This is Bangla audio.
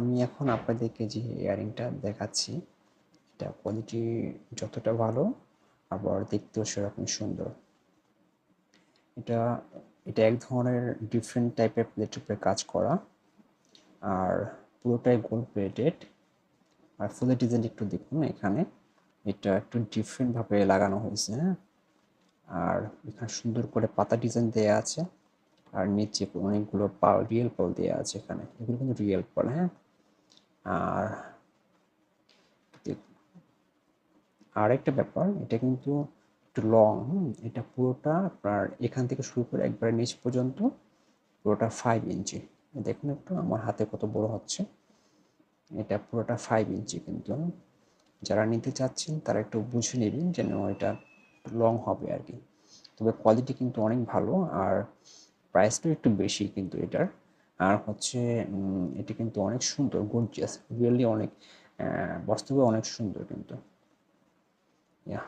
আমি এখন আপনাদেরকে যে ইয়াররিংটা দেখাচ্ছি, এটা কোয়ালিটি যতটা ভালো, আবার দেখতেও সেরকম সুন্দর। এটা এটা এক ধরনের ডিফারেন্ট টাইপের প্লেটের উপরে কাজ করা, আর পুরোটাই গোল্ড প্লেটেড। আর ফুলের ডিজাইন একটু দেখুন এখানে, এটা একটু ডিফারেন্টভাবে লাগানো হয়েছে, হ্যাঁ। আর এখানে সুন্দর করে পাতা ডিজাইন দেওয়া আছে, আর নিচে অনেকগুলো পাল, রিয়েল পাল দেওয়া আছে এখানে, এগুলো কিন্তু রিয়েল পাল, হ্যাঁ। আর আরেকটা ব্যাপার, এটা কিন্তু একটু লং, এটা পুরোটা আপনার এখান থেকে শুরু করে একবারে নিচ পর্যন্ত পুরোটা 5 ইঞ্চি। দেখুন একটু আমার হাতে কত বড় হচ্ছে, এটা পুরোটা 5 ইঞ্চি কিন্তু। যারা নিতে চাচ্ছেন তারা একটু বুঝে নেবেন যেন এটা লং হবে আর কি। তবে কোয়ালিটি কিন্তু অনেক ভালো, আর প্রাইসটাও একটু বেশি কিন্তু এটার। আর হচ্ছে এটা কিন্তু অনেক সুন্দর, গর্জিয়াস, রিয়েলি অনেক, বাস্তবে অনেক সুন্দর কিন্তু, ইয়া।